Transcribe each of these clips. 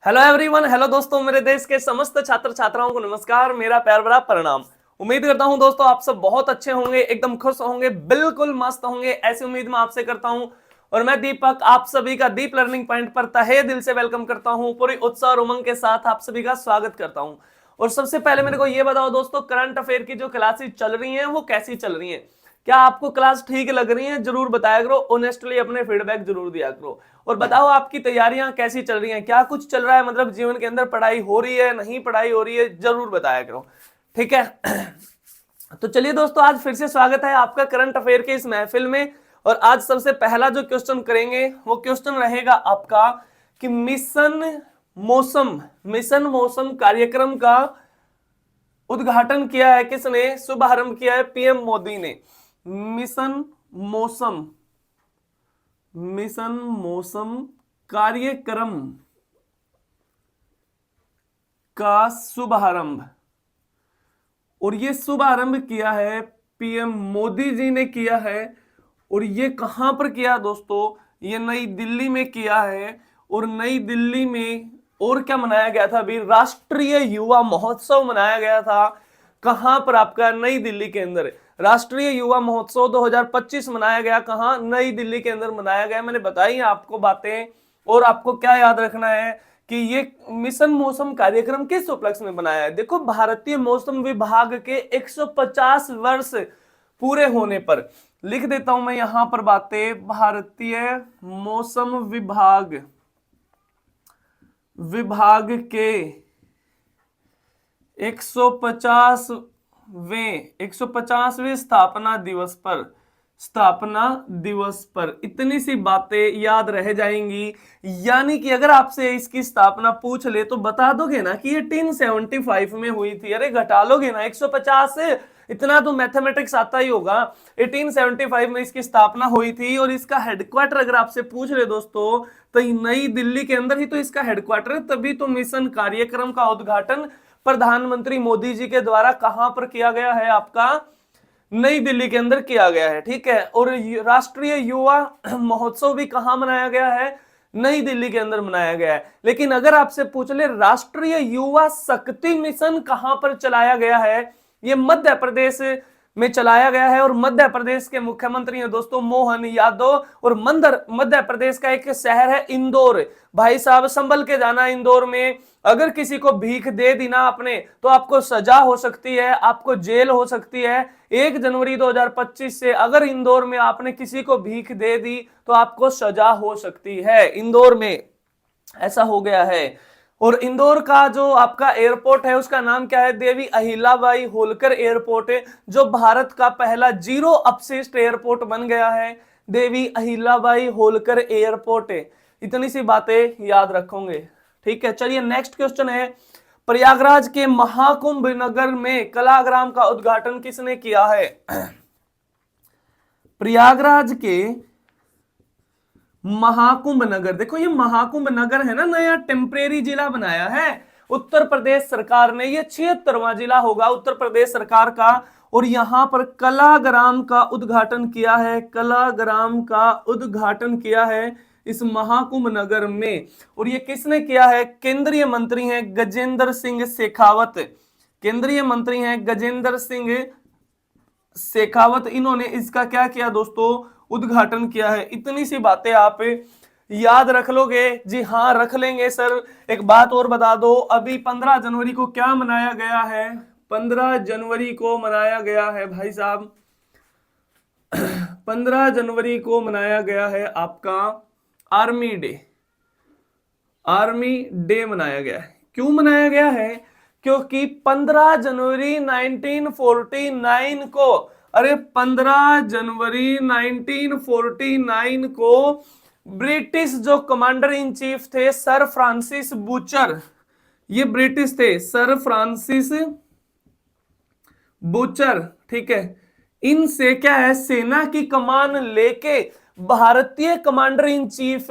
Hello everyone, hello दोस्तों, मेरे देश के समस्त छात्र छात्राओं को नमस्कार, मेरा प्यार भरा प्रणाम। उम्मीद करता हूं दोस्तों आप सब बहुत अच्छे होंगे, एकदम खुश होंगे, बिल्कुल मस्त होंगे, ऐसी उम्मीद मैं आपसे करता हूं। और मैं दीपक आप सभी का दीप लर्निंग पॉइंट पर तहे दिल से वेलकम करता हूं, पूरी उत्साह और उमंग के साथ आप सभी का स्वागत करता हूं। और सबसे पहले मेरे को ये बताओ दोस्तों, करंट अफेयर की जो क्लासेस चल रही हैं वो कैसी चल रही हैं? क्या आपको क्लास ठीक लग रही है? जरूर बताया करो, ऑनेस्टली अपने फीडबैक जरूर दिया करो। और बताओ आपकी तैयारियां कैसी चल रही हैं, क्या कुछ चल रहा है, मतलब जीवन के अंदर पढ़ाई हो रही है, नहीं पढ़ाई हो रही है, जरूर बताया करो। ठीक है। तो चलिए दोस्तों, आज फिर से स्वागत है आपका करंट अफेयर के इस महफिल में। और आज सबसे पहला जो क्वेश्चन करेंगे वो क्वेश्चन रहेगा आपका कि मिशन मौसम कार्यक्रम का उद्घाटन किया है किसने, शुभारंभ किया है पीएम मोदी ने। मिशन मौसम मिशन मौसम कार्यक्रम का शुभारंभ, और ये शुभारंभ किया है पीएम मोदी जी ने किया है। और ये कहां पर किया दोस्तों? ये नई दिल्ली में किया है। और नई दिल्ली में और क्या मनाया गया था अभी? राष्ट्रीय युवा महोत्सव मनाया गया था। कहां पर? आपका नई दिल्ली के अंदर राष्ट्रीय युवा महोत्सव 2025 मनाया गया। कहां? नई दिल्ली के अंदर मनाया गया। मैंने बताई आपको बातें। और आपको क्या याद रखना है कि ये मिशन मौसम कार्यक्रम किस उपलक्ष्य में बनाया है? देखो, भारतीय मौसम विभाग के 150 वर्ष पूरे होने पर, लिख देता हूं मैं यहां पर बातें, भारतीय मौसम विभाग के 150वें स्थापना दिवस पर इतनी सी बातें याद रह जाएंगी। यानी कि अगर आपसे इसकी स्थापना पूछ ले तो बता दोगे ना कि ये 1875 में हुई थी। अरे घटा लोगे ना 150 से, इतना तो मैथमेटिक्स आता ही होगा। 1875 में इसकी स्थापना हुई थी। और इसका हेडक्वार्टर अगर आपसे पूछ ले दोस्तों तो नई दिल्ली के अंदर ही तो इसका हेडक्वार्टर है। तभी तो मिशन कार्यक्रम का उद्घाटन प्रधानमंत्री मोदी जी के द्वारा कहां पर किया गया है? आपका नई दिल्ली के अंदर किया गया है। ठीक है। और राष्ट्रीय युवा महोत्सव भी कहां मनाया गया है? नई दिल्ली के अंदर मनाया गया है। लेकिन अगर आपसे पूछ ले राष्ट्रीय युवा शक्ति मिशन कहां पर चलाया गया है? ये मध्य प्रदेश में चलाया गया है। और मध्य प्रदेश के मुख्यमंत्री हैं दोस्तों मोहन यादव। और मध्य प्रदेश का एक शहर है इंदौर। भाई साहब संभल के जाना इंदौर में। अगर किसी को भीख दे दी ना आपने तो आपको सजा हो सकती है, आपको जेल हो सकती है। 1 जनवरी 2025 से अगर इंदौर में आपने किसी को भीख दे दी तो आपको सजा हो सकती है। इंदौर में ऐसा हो गया है। और इंदौर का जो आपका एयरपोर्ट है उसका नाम क्या है? देवी अहिल्याबाई होलकर एयरपोर्ट है, जो भारत का पहला जीरो अपशिष्ट एयरपोर्ट बन गया है। देवी अहिल्याबाई होलकर एयरपोर्ट है। इतनी सी बातें याद रखोगे। ठीक है। चलिए नेक्स्ट क्वेश्चन है, प्रयागराज के महाकुंभ नगर में कलाग्राम का उद्घाटन किसने किया है? प्रयागराज के महाकुंभ नगर, देखो ये महाकुंभ नगर है ना, नया टेम्परेरी जिला बनाया है उत्तर प्रदेश सरकार ने। ये 76वां जिला होगा उत्तर प्रदेश सरकार का। और यहां पर कलाग्राम का उद्घाटन किया है, कलाग्राम का उद्घाटन किया है इस महाकुंभ नगर में। और ये किसने किया है? केंद्रीय मंत्री हैं गजेंद्र सिंह शेखावत। केंद्रीय मंत्री हैं गजेंद्र सिंह शेखावत। इन्होंने इसका क्या किया दोस्तों? उद्घाटन किया है। इतनी सी बातें आप याद रख लोगे? जी हाँ, रख लेंगे सर। एक बात और बता दो, अभी 15 जनवरी को क्या मनाया गया है? 15 जनवरी को मनाया गया है भाई साहब, 15 जनवरी को मनाया गया है आपका आर्मी डे। आर्मी डे मनाया गया है। क्यों मनाया गया है? क्योंकि 15 जनवरी 1949 को, अरे 15 जनवरी 1949 को ब्रिटिश जो कमांडर इन चीफ थे सर फ्रांसिस बूचर, ये ब्रिटिश थे, सर फ्रांसिस बूचर। ठीक है। इनसे क्या है, सेना की कमान लेके भारतीय कमांडर इन चीफ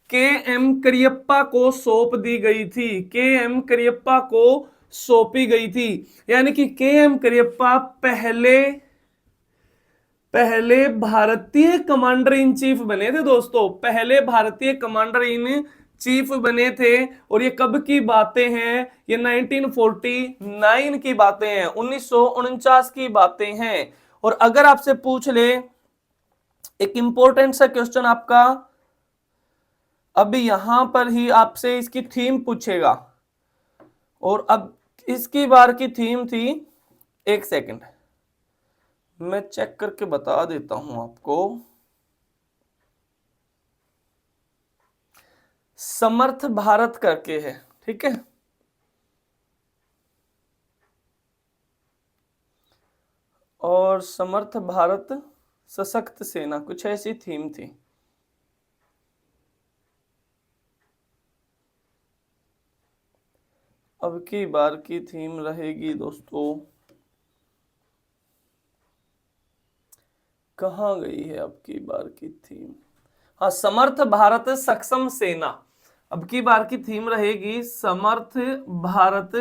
के एम करियप्पा को सौंप दी गई थी। के एम करियप्पा को सौंपी गई थी। यानी कि के एम करियप्पा पहले भारतीय कमांडर इन चीफ बने थे दोस्तों। पहले भारतीय कमांडर इन चीफ बने थे। और ये कब की बातें हैं? ये 1949 की बातें हैं, 1949 की बातें हैं। और अगर आपसे पूछ ले एक इंपॉर्टेंट सा क्वेश्चन आपका, अभी यहां पर ही आपसे इसकी थीम पूछेगा। और अब इसकी बार की थीम थी, एक सेकंड मैं चेक करके बता देता हूं आपको। समर्थ भारत करके है, ठीक है। और समर्थ भारत सशक्त सेना, कुछ ऐसी थीम थी। अब की बार की थीम रहेगी दोस्तों, कहाँ गई है अब की बार की थीम? हाँ, समर्थ भारत सक्षम सेना। अब की बार की थीम रहेगी समर्थ भारत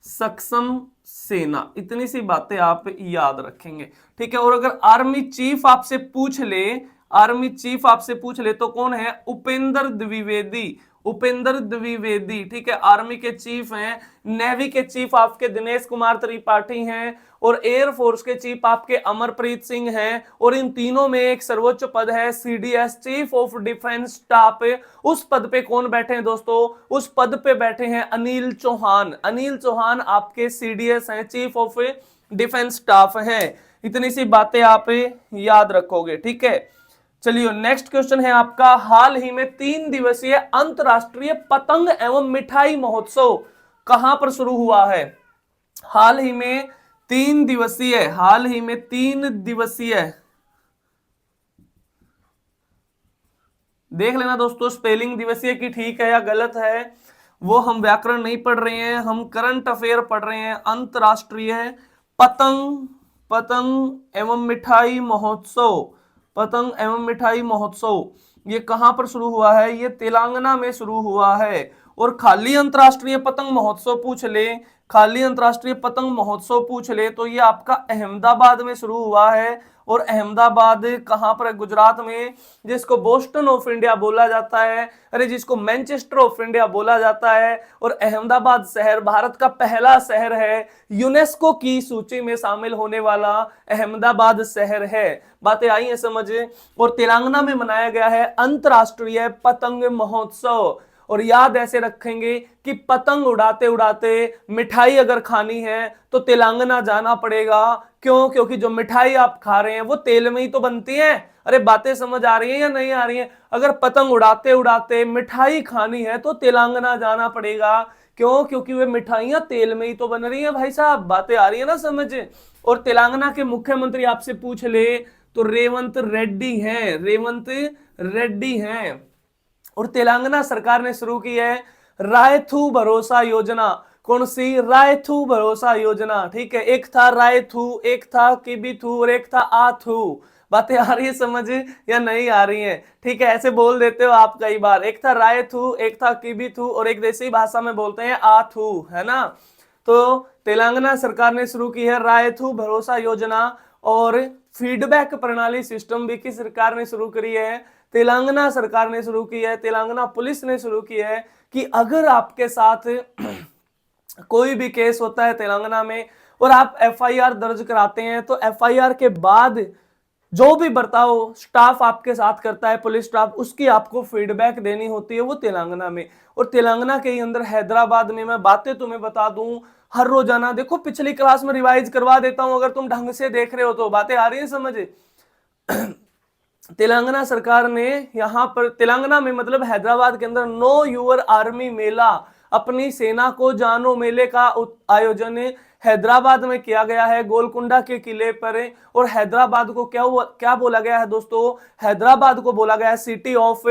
सक्षम सेना। इतनी सी बातें आप याद रखेंगे, ठीक है। और अगर आर्मी चीफ आपसे पूछ ले, आर्मी चीफ आपसे पूछ ले तो कौन है? उपेंद्र द्विवेदी। उपेंद्र द्विवेदी, ठीक है, आर्मी के चीफ हैं। नेवी के चीफ आपके दिनेश कुमार त्रिपाठी हैं। और एयरफोर्स के चीफ आपके अमरप्रीत सिंह हैं। और इन तीनों में एक सर्वोच्च पद है CDS, chief of defence staff. उस पद पे कौन बैठे हैं दोस्तों? उस पद पे बैठे हैं अनिल चौहान। अनिल चौहान आपके सीडीएस हैं, चीफ ऑफ डिफेंस स्टाफ हैं। इतनी सी बातें आप याद रखोगे, ठीक है। चलिए नेक्स्ट क्वेश्चन है आपका, हाल ही में 3 दिवसीय अंतरराष्ट्रीय पतंग एवं मिठाई महोत्सव कहां पर शुरू हुआ है? हाल ही में 3 दिवसीय, हाल ही में 3 दिवसीय, देख लेना दोस्तों स्पेलिंग दिवसीय की ठीक है या गलत है, वो हम व्याकरण नहीं पढ़ रहे हैं, हम करंट अफेयर पढ़ रहे हैं। अंतरराष्ट्रीय पतंग पतंग एवं मिठाई महोत्सव, पतंग एवं मिठाई महोत्सव ये कहां पर शुरू हुआ है? ये तेलंगाना में शुरू हुआ है। और खाली अंतरराष्ट्रीय पतंग महोत्सव पूछ ले, खाली अंतरराष्ट्रीय पतंग महोत्सव पूछ ले तो ये आपका अहमदाबाद में शुरू हुआ है। और अहमदाबाद कहां पर है? गुजरात में, जिसको बोस्टन ऑफ इंडिया बोला जाता है, अरे जिसको मैनचेस्टर ऑफ इंडिया बोला जाता है। और अहमदाबाद शहर भारत का पहला शहर है, यूनेस्को की सूची में शामिल होने वाला अहमदाबाद शहर है। बातें आई हैं समझ? और तेलंगाना में मनाया गया है अंतरराष्ट्रीय पतंग महोत्सव। और याद ऐसे रखेंगे कि पतंग उड़ाते उड़ाते मिठाई अगर खानी है तो तेलंगाना जाना पड़ेगा। क्यों? क्योंकि जो मिठाई आप खा रहे हैं वो तेल में ही तो बनती है। अरे बातें समझ आ रही हैं या नहीं आ रही हैं? अगर पतंग उड़ाते उड़ाते मिठाई खानी है तो तेलंगाना जाना पड़ेगा। क्यों? क्योंकि वे मिठाइयां तेल में ही तो बन रही हैं भाई साहब। बातें आ रही है ना समझ? और तेलंगाना के मुख्यमंत्री आपसे पूछ ले तो रेवंत रेड्डी हैं, रेवंत रेड्डी हैं। और तेलंगाना सरकार ने शुरू की है रायथू भरोसा योजना। कौन सी? रायथू भरोसा योजना, ठीक है। एक था रायथू, एक था किबिथू और एक था आथू। बातें आ रही है समझ या नहीं आ रही है? ठीक है, ऐसे बोल देते हो आप कई बार, एक था रायथू, एक था किबिथू और एक देसी भाषा में बोलते हैं आथू, है ना। तो तेलंगाना सरकार ने शुरू की है रायथू भरोसा योजना। और फीडबैक प्रणाली सिस्टम भी किस सरकार ने शुरू करी है? तेलंगाना सरकार ने शुरू की है, तेलंगाना पुलिस ने शुरू की है। कि अगर आपके साथ कोई भी केस होता है तेलंगाना में और आप एफआईआर दर्ज कराते हैं तो एफआईआर के बाद जो भी बर्ताव स्टाफ आपके साथ करता है, पुलिस स्टाफ, उसकी आपको फीडबैक देनी होती है, वो तेलंगाना में। और तेलंगाना के अंदर हैदराबाद में, मैं बातें तुम्हें बता दूं हर रोजाना, देखो पिछली क्लास में रिवाइज करवा देता हूं अगर तुम ढंग से देख रहे हो तो। बातें आ रही है समझ? तेलंगाना सरकार ने यहां पर तेलंगाना में मतलब हैदराबाद के अंदर नो यूर आर्मी मेला, अपनी सेना को जानो मेले का आयोजन हैदराबाद में किया गया है, गोलकुंडा के किले पर। और हैदराबाद को क्या बोला गया है दोस्तों? हैदराबाद को बोला गया है सिटी ऑफ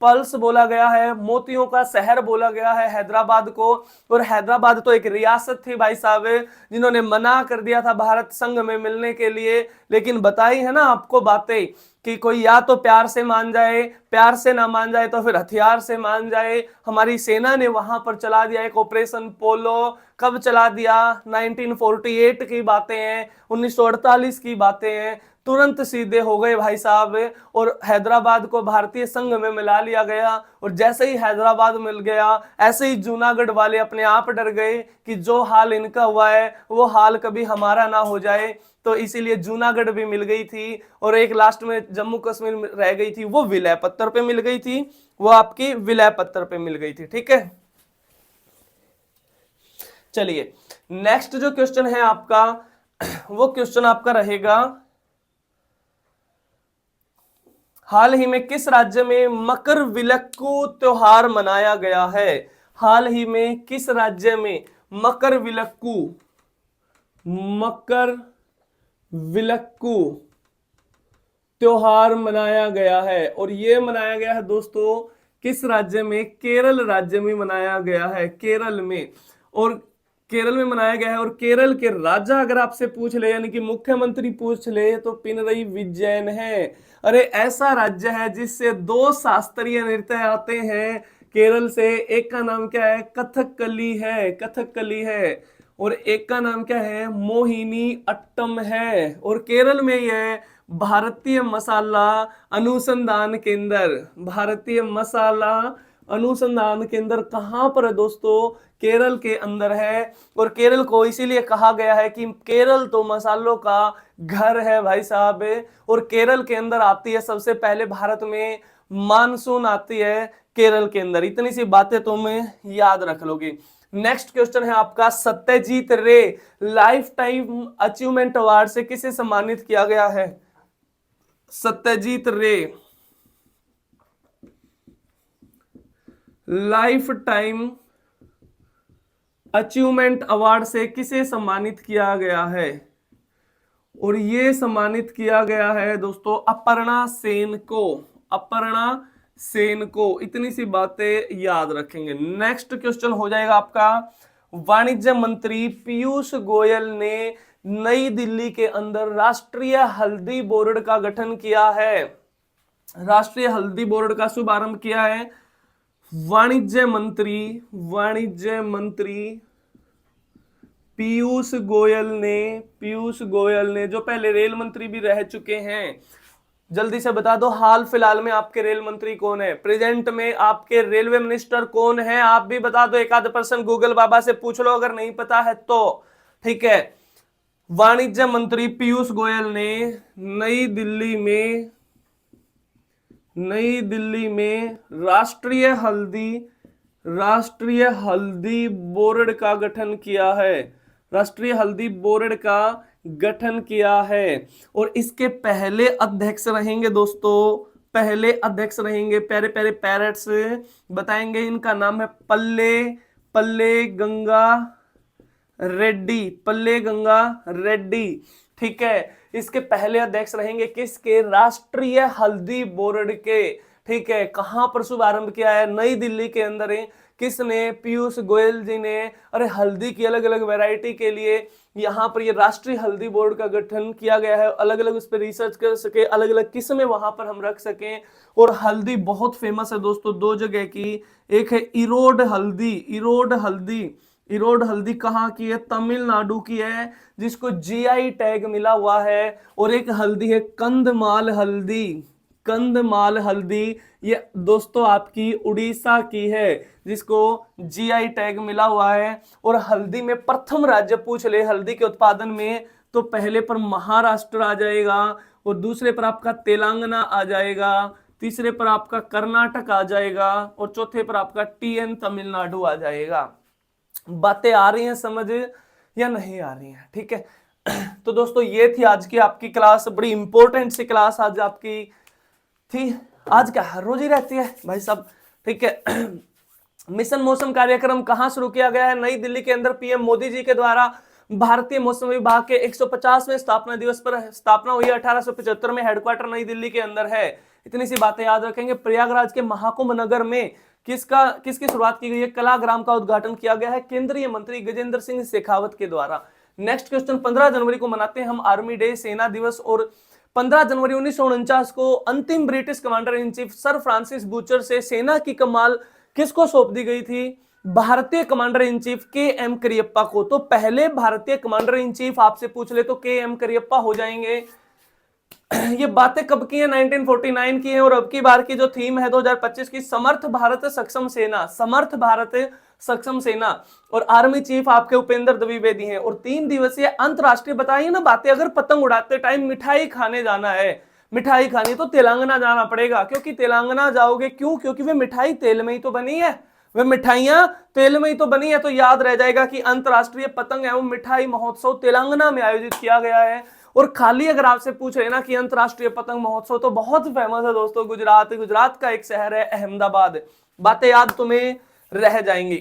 पल्स बोला गया है, मोतियों का शहर बोला गया है हैदराबाद को। और हैदराबाद तो एक रियासत थी भाई साहब, जिन्होंने मना कर दिया था भारत संघ में मिलने के लिए। लेकिन बताई है ना आपको बातें कि कोई या तो प्यार से मान जाए, प्यार से ना मान जाए तो फिर हथियार से मान जाए। हमारी सेना ने वहां पर चला दिया एक ऑपरेशन पोलो। कब चला दिया? 1948 की बातें हैं, 1948 की बातें हैं। तुरंत सीधे हो गए भाई साहब, और हैदराबाद को भारतीय संघ में मिला लिया गया। और जैसे ही हैदराबाद मिल गया, ऐसे ही जूनागढ़ वाले अपने आप डर गए कि जो हाल इनका हुआ है वो हाल कभी हमारा ना हो जाए, तो इसीलिए जूनागढ़ भी मिल गई थी। और एक लास्ट में जम्मू कश्मीर रह गई थी, वो विलय पत्र पे मिल गई थी, वो आपकी विलय पत्र पे मिल गई थी। ठीक है, चलिए नेक्स्ट जो क्वेश्चन है आपका, वो क्वेश्चन आपका रहेगा, हाल ही में किस राज्य में मकर विलक्कू त्योहार मनाया गया है? हाल ही में किस राज्य में मकर विलक्कू त्योहार मनाया गया है? और ये मनाया गया है दोस्तों किस राज्य में? केरल राज्य में मनाया गया है, केरल में। और केरल में मनाया गया है, और केरल के राजा अगर आपसे पूछ ले, यानी कि मुख्यमंत्री पूछ ले, तो पिनरई विजयन है। अरे ऐसा राज्य है जिससे 2 शास्त्रीय नृत्य आते हैं केरल से, एक का नाम क्या है? कथकली है, कथकली है। और एक का नाम क्या है? मोहिनी अट्टम है। और केरल में यह भारतीय मसाला अनुसंधान केंद्र, भारतीय मसाला अनुसंधान केंद्र कहां पर है दोस्तों? केरल के अंदर है। और केरल को इसीलिए कहा गया है कि केरल तो मसालों का घर है भाई साहब। और केरल के अंदर आती है सबसे पहले भारत में मानसून आती है केरल के अंदर। इतनी सी बातें तुम याद रख लोगे। नेक्स्ट क्वेश्चन है आपका, सत्यजीत रे लाइफ टाइम अचीवमेंट अवार्ड से किसे सम्मानित किया गया है? सत्यजीत रे लाइफ टाइम अचीवमेंट अवार्ड से किसे सम्मानित किया गया है? और ये सम्मानित किया गया है दोस्तों अपर्णा सेन को, अपर्णा सेन को। इतनी सी बातें याद रखेंगे। नेक्स्ट क्वेश्चन हो जाएगा आपका, वाणिज्य मंत्री पीयूष गोयल ने नई दिल्ली के अंदर राष्ट्रीय हल्दी बोर्ड का गठन किया है। राष्ट्रीय हल्दी बोर्ड का शुभारंभ किया है वाणिज्य मंत्री पीयूष गोयल ने जो पहले रेल मंत्री भी रह चुके हैं। जल्दी से बता दो, हाल फिलहाल में आपके रेल मंत्री कौन है? प्रेजेंट में आपके रेलवे मिनिस्टर कौन है? आप भी बता दो, एक आध पर्सन गूगल बाबा से पूछ लो अगर नहीं पता है तो। ठीक है, वाणिज्य मंत्री पीयूष गोयल ने नई दिल्ली में राष्ट्रीय हल्दी बोर्ड का गठन किया है। राष्ट्रीय हल्दी बोर्ड का गठन किया है। और इसके पहले अध्यक्ष रहेंगे दोस्तों, पहले अध्यक्ष रहेंगे, प्यारे प्यारे पैरेट्स बताएंगे, इनका नाम है पल्ले गंगा रेड्डी। ठीक है, इसके पहले अध्यक्ष रहेंगे किसके? राष्ट्रीय हल्दी बोर्ड के। ठीक है, कहां पर शुभारंभ किया है? नई दिल्ली के अंदर है। किसने? पीयूष गोयल जी ने। अरे हल्दी की अलग अलग वैरायटी के लिए यहाँ पर ये राष्ट्रीय हल्दी बोर्ड का गठन किया गया है, अलग अलग उस पर रिसर्च कर सके, अलग अलग किस्में वहां पर हम रख सकें। और हल्दी बहुत फेमस है दोस्तों 2 जगह की, एक है इरोड हल्दी कहाँ की है? तमिलनाडु की है, जिसको जीआई टैग मिला हुआ है। और एक हल्दी है कंधमाल हल्दी, ये दोस्तों आपकी उड़ीसा की है, जिसको जीआई टैग मिला हुआ है। और हल्दी में प्रथम राज्य पूछ ले हल्दी के उत्पादन में, तो पहले पर महाराष्ट्र आ जाएगा, और दूसरे पर आपका तेलंगाना आ जाएगा, तीसरे पर आपका कर्नाटक आ जाएगा, और चौथे पर आपका टीएन तमिलनाडु आ जाएगा। बातें आ रही हैं समझ या नहीं आ रही हैं? ठीक है, तो दोस्तों ये थी आज की आपकी क्लास, बड़ी इंपॉर्टेंट सी क्लास आज आपकी थी। आज क्या हर रोज ही रहती है भाई साहब? ठीक है, मिशन मौसम कार्यक्रम कहां शुरू किया गया है? नई दिल्ली के अंदर पीएम मोदी जी के द्वारा भारतीय मौसम विभाग के 150वें स्थापना दिवस पर स्थापना हुई। 1875 में हेडक्वार्टर नई दिल्ली के अंदर है। इतनी सी बातें याद रखेंगे। प्रयागराज के महाकुंभ नगर में किसकी शुरुआत की गई है? कलाग्राम का उद्घाटन किया गया है केंद्रीय मंत्री गजेंद्र सिंह शेखावत के द्वारा। नेक्स्ट क्वेश्चन, 15 जनवरी को मनाते हैं हम आर्मी डे, सेना दिवस। और 15 जनवरी 1949 को अंतिम British commander in chief sir Francis butcher से सेना की कमान किसको सौंप दी गई थी? भारतीय commander in chief KM. Cariappa को। तो पहले भारतीय कमांडर इन चीफ आपसे पूछ ले तो के.एम. करियप्पा हो जाएंगे। ये बातें कब की है? 1949 की है। और अब की बार की जो थीम है 2025 की, समर्थ भारत सक्षम सेना, समर्थ भारत सक्षम सेना। और आर्मी चीफ आपके उपेंद्र द्विवेदी हैं। और 3 दिवसीय अंतरराष्ट्रीय, बताइए ना बातें, अगर पतंग उड़ाते टाइम मिठाई खाने जाना है, मिठाई खानी तो तेलंगाना जाना पड़ेगा, क्योंकि तेलंगाना जाओगे क्यों? क्योंकि वे मिठाई तेल में ही तो बनी है, वे मिठाइयां तेल में ही तो बनी है। तो याद रह जाएगा कि अंतरराष्ट्रीय पतंग एवं मिठाई महोत्सव तेलंगाना में आयोजित किया गया है। और खाली अगर आपसे पूछ रहे ना कि अंतरराष्ट्रीय पतंग महोत्सव, तो बहुत फेमस है दोस्तों, गुजरात, गुजरात का एक शहर है अहमदाबाद। बातें याद तुम्हें रह जाएंगी।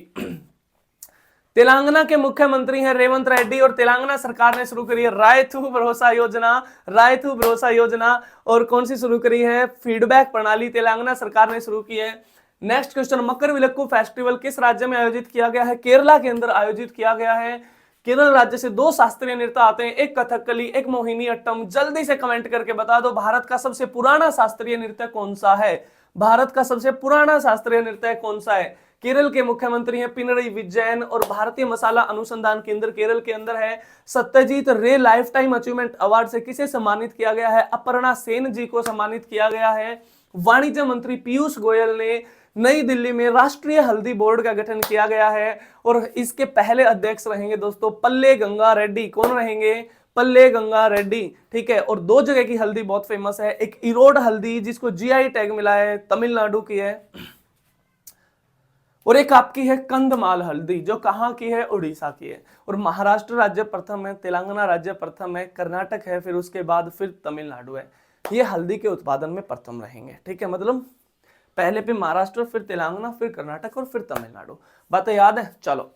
तेलंगाना के मुख्यमंत्री हैं रेवंत रेड्डी, और तेलंगाना सरकार ने शुरू करी है रायथू भरोसा योजना, रायथू भरोसा योजना। और कौन सी शुरू करी है? फीडबैक प्रणाली तेलंगाना सरकार ने शुरू की है। नेक्स्ट क्वेश्चन, मकर विलक्कू फेस्टिवल किस राज्य में आयोजित किया गया है? केरला के अंदर आयोजित किया गया है। केरल राज्य से 2 शास्त्रीय नृत्य आते हैं, एक कथकली, एक मोहिनी अट्टम। जल्दी से कमेंट करके बता दो भारत का सबसे पुराना शास्त्रीय नृत्य कौन सा है? भारत का सबसे पुराना शास्त्रीय नृत्य कौन सा है? केरल के मुख्यमंत्री हैं पिनरई विजयन। और भारतीय मसाला अनुसंधान केंद्र केरल के अंदर है। सत्यजीत रे लाइफ टाइम अचीवमेंट अवार्ड से किसे सम्मानित किया गया है? अपर्णा सेन जी को सम्मानित किया गया है। वाणिज्य मंत्री पीयूष गोयल ने नई दिल्ली में राष्ट्रीय हल्दी बोर्ड का गठन किया गया है। और इसके पहले अध्यक्ष रहेंगे दोस्तों पल्ले गंगा रेड्डी। कौन रहेंगे? पल्ले गंगा रेड्डी। ठीक है। और 2 जगह की हल्दी बहुत फेमस है, एक इरोड हल्दी जिसको जीआई टैग मिला है, तमिलनाडु की है, और एक आपकी है कंधमाल हल्दी, जो कहां की है? उड़ीसा की है। और महाराष्ट्र राज्य प्रथम है, तेलंगाना राज्य प्रथम है, कर्नाटक है, फिर उसके बाद फिर तमिलनाडु है। ये हल्दी के उत्पादन में प्रथम रहेंगे। ठीक है, मतलब पहले पे महाराष्ट्र, फिर तेलंगाना, फिर कर्नाटक और फिर तमिलनाडु। बातें याद है? चलो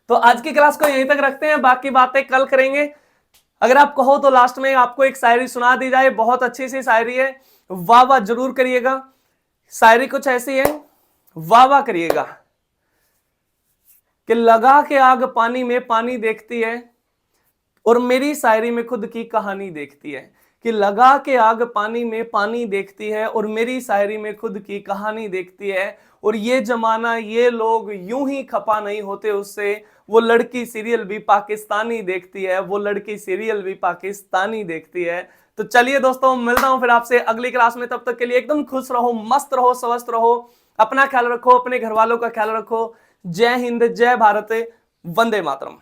तो आज की क्लास को यहीं तक रखते हैं, बाकी बातें कल करेंगे। अगर आप कहो तो लास्ट में आपको एक शायरी सुना दी जाए, बहुत अच्छी सी शायरी है, वाह वाह जरूर करिएगा। शायरी कुछ ऐसी है, वाह वाह करिएगा कि लगा के आग पानी में पानी देखती है, और मेरी शायरी में खुद की कहानी देखती है। कि लगा के आग पानी में पानी देखती है, और मेरी शायरी में खुद की कहानी देखती है। और ये जमाना, ये लोग यूं ही खपा नहीं होते उससे, वो लड़की सीरियल भी पाकिस्तानी देखती है, वो लड़की सीरियल भी पाकिस्तानी देखती है। तो चलिए दोस्तों, मिलता हूं फिर आपसे अगली क्लास में। तब तक के लिए एकदम खुश रहो, मस्त रहो, स्वस्थ रहो, अपना ख्याल रखो, अपने घर वालों का ख्याल रखो। जय हिंद, जय भारत, वंदे मातरम।